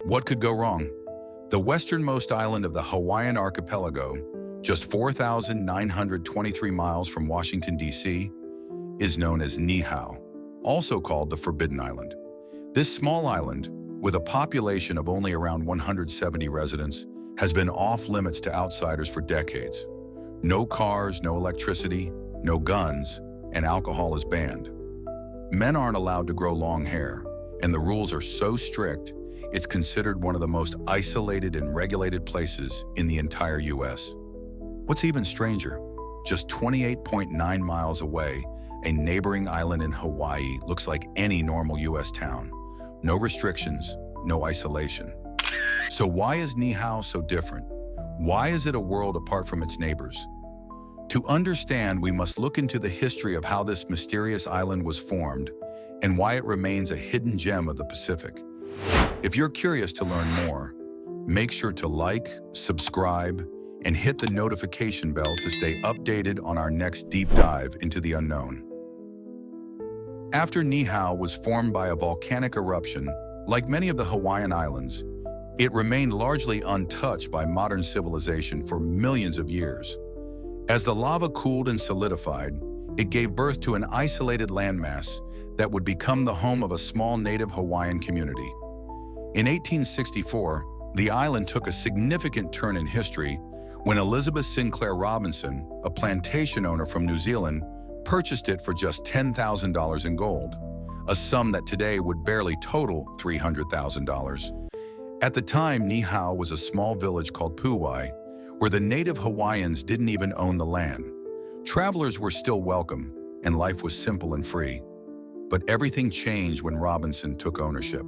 What could go wrong? The westernmost island of the Hawaiian archipelago, just 4,923 miles from Washington, D.C., is known as Niihau, also called the Forbidden Island. This small island, with a population of only around 170 residents, has been off-limits to outsiders for decades. No cars, no electricity, no guns, and alcohol is banned. Men aren't allowed to grow long hair, and the rules are so strict, it's considered one of the most isolated and regulated places in the entire U.S. What's even stranger, just 28.9 miles away, a neighboring island in Hawaii looks like any normal U.S. town. No restrictions, no isolation. So why is Niihau so different? Why is it a world apart from its neighbors? To understand, we must look into the history of how this mysterious island was formed and why it remains a hidden gem of the Pacific. If you're curious to learn more, make sure to like, subscribe, and hit the notification bell to stay updated on our next deep dive into the unknown. After Niihau was formed by a volcanic eruption, like many of the Hawaiian Islands, it remained largely untouched by modern civilization for millions of years. As the lava cooled and solidified, it gave birth to an isolated landmass that would become the home of a small native Hawaiian community. In 1864, the island took a significant turn in history when Elizabeth Sinclair Robinson, a plantation owner from New Zealand, purchased it for just $10,000 in gold, a sum that today would barely total $300,000. At the time, Niihau was a small village called Pu'ai, where the native Hawaiians didn't even own the land. Travelers were still welcome, and life was simple and free. But everything changed when Robinson took ownership.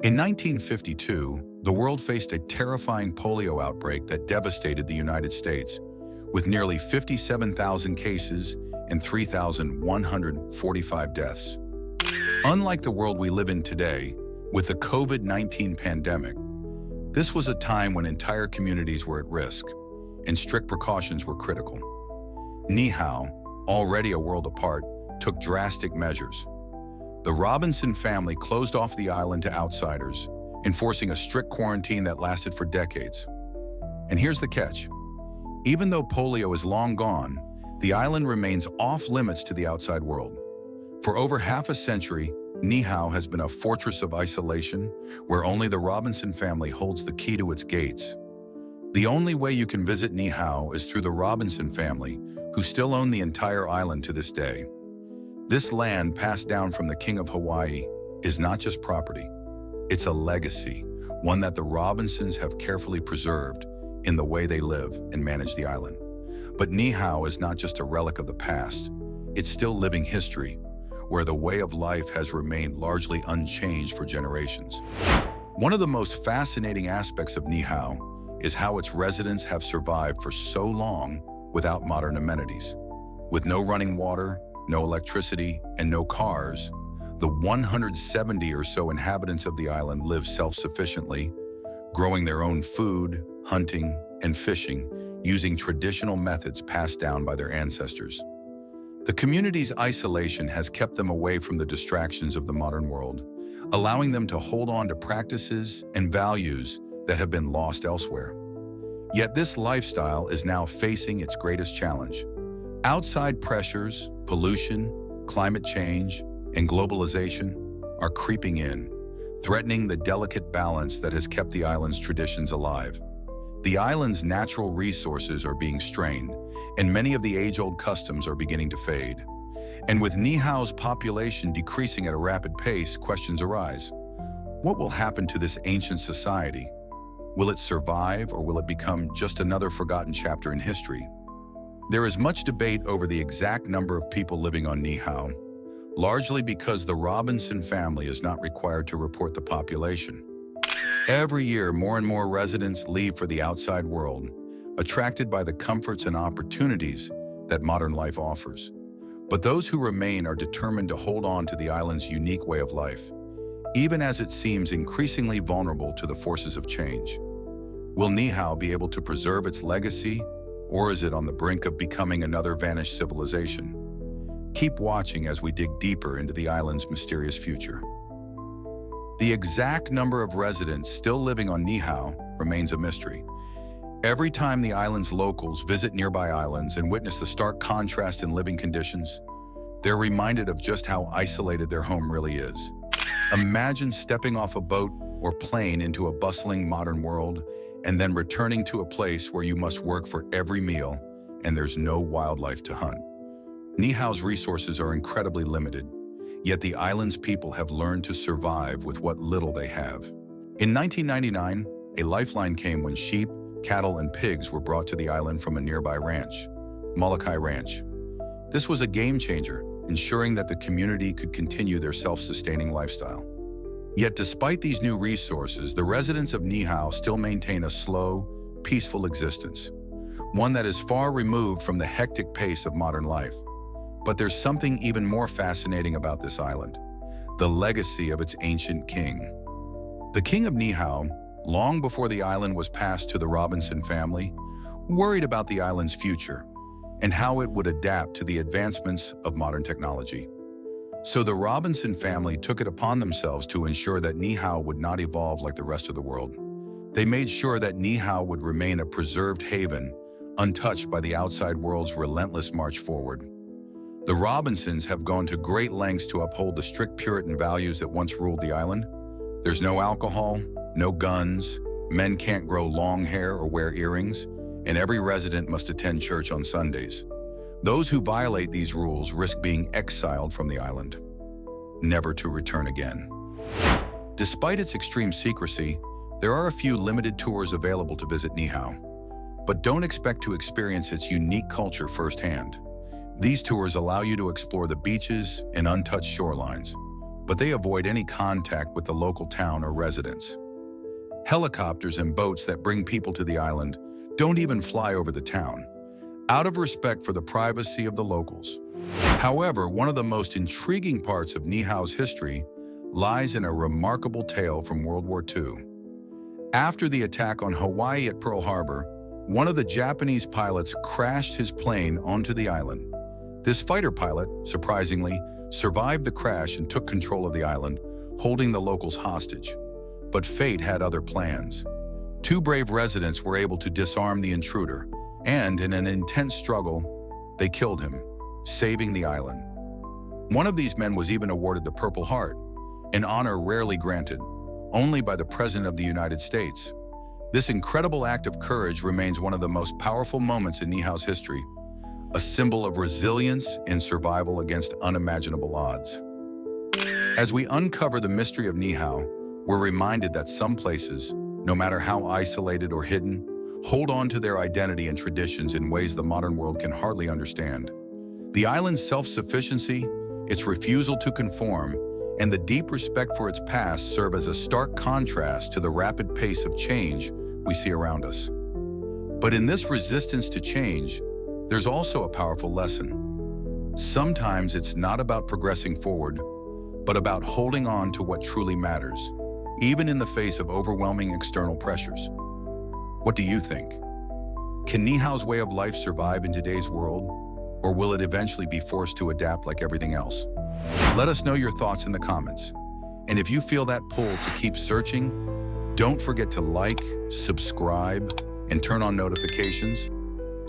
In 1952, the world faced a terrifying polio outbreak that devastated the United States, with nearly 57,000 cases and 3,145 deaths. Unlike the world we live in today, with the COVID-19 pandemic, this was a time when entire communities were at risk, and strict precautions were critical. Niihau, already a world apart, took drastic measures. The Robinson family closed off the island to outsiders, enforcing a strict quarantine that lasted for decades. And here's the catch. Even though polio is long gone, the island remains off-limits to the outside world. For over half a century, Niihau has been a fortress of isolation where only the Robinson family holds the key to its gates. The only way you can visit Niihau is through the Robinson family, who still own the entire island to this day. This land, passed down from the King of Hawaii, is not just property. It's a legacy, one that the Robinsons have carefully preserved in the way they live and manage the island. But Niihau is not just a relic of the past. It's still living history, where the way of life has remained largely unchanged for generations. One of the most fascinating aspects of Niihau is how its residents have survived for so long without modern amenities. With no running water, no electricity, and no cars, the 170 or so inhabitants of the island live self-sufficiently, growing their own food, hunting, and fishing, using traditional methods passed down by their ancestors. The community's isolation has kept them away from the distractions of the modern world, allowing them to hold on to practices and values that have been lost elsewhere. Yet this lifestyle is now facing its greatest challenge. Outside pressures, pollution, climate change, and globalization are creeping in, threatening the delicate balance that has kept the island's traditions alive. The island's natural resources are being strained, and many of the age-old customs are beginning to fade. And with Niihau's population decreasing at a rapid pace, questions arise. What will happen to this ancient society? Will it survive, or will it become just another forgotten chapter in history? There is much debate over the exact number of people living on Niihau, largely because the Robinson family is not required to report the population. Every year, more and more residents leave for the outside world, attracted by the comforts and opportunities that modern life offers. But those who remain are determined to hold on to the island's unique way of life, even as it seems increasingly vulnerable to the forces of change. Will Niihau be able to preserve its legacy, or is it on the brink of becoming another vanished civilization? Keep watching as we dig deeper into the island's mysterious future. The exact number of residents still living on Niihau remains a mystery. Every time the island's locals visit nearby islands and witness the stark contrast in living conditions, they're reminded of just how isolated their home really is. Imagine stepping off a boat or plane into a bustling modern world and then returning to a place where you must work for every meal and there's no wildlife to hunt. Niihau's resources are incredibly limited, yet the island's people have learned to survive with what little they have. In 1999, a lifeline came when sheep, cattle, and pigs were brought to the island from a nearby ranch, Molokai Ranch. This was a game changer, ensuring that the community could continue their self-sustaining lifestyle. Yet despite these new resources, the residents of Niihau still maintain a slow, peaceful existence, one that is far removed from the hectic pace of modern life. But there's something even more fascinating about this island, the legacy of its ancient king. The king of Niihau, long before the island was passed to the Robinson family, worried about the island's future and how it would adapt to the advancements of modern technology. So the Robinson family took it upon themselves to ensure that Niihau would not evolve like the rest of the world. They made sure that Niihau would remain a preserved haven, untouched by the outside world's relentless march forward. The Robinsons have gone to great lengths to uphold the strict Puritan values that once ruled the island. There's no alcohol, no guns, men can't grow long hair or wear earrings, and every resident must attend church on Sundays. Those who violate these rules risk being exiled from the island, never to return again. Despite its extreme secrecy, there are a few limited tours available to visit Niihau, but don't expect to experience its unique culture firsthand. These tours allow you to explore the beaches and untouched shorelines, but they avoid any contact with the local town or residents. Helicopters and boats that bring people to the island don't even fly over the town, out of respect for the privacy of the locals. However, one of the most intriguing parts of Niihau's history lies in a remarkable tale from World War II. After the attack on Hawaii at Pearl Harbor, one of the Japanese pilots crashed his plane onto the island. This fighter pilot, surprisingly, survived the crash and took control of the island, holding the locals hostage. But fate had other plans. Two brave residents were able to disarm the intruder, and in an intense struggle, they killed him, saving the island. One of these men was even awarded the Purple Heart, an honor rarely granted, only by the President of the United States. This incredible act of courage remains one of the most powerful moments in Niihau's history, a symbol of resilience and survival against unimaginable odds. As we uncover the mystery of Niihau, we're reminded that some places, no matter how isolated or hidden, hold on to their identity and traditions in ways the modern world can hardly understand. The island's self-sufficiency, its refusal to conform, and the deep respect for its past serve as a stark contrast to the rapid pace of change we see around us. But in this resistance to change, there's also a powerful lesson. Sometimes it's not about progressing forward, but about holding on to what truly matters, even in the face of overwhelming external pressures. What do you think? Can Niihau's way of life survive in today's world, or will it eventually be forced to adapt like everything else? Let us know your thoughts in the comments. And if you feel that pull to keep searching, don't forget to like, subscribe, and turn on notifications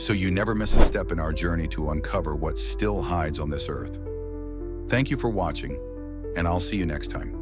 so you never miss a step in our journey to uncover what still hides on this earth. Thank you for watching, and I'll see you next time.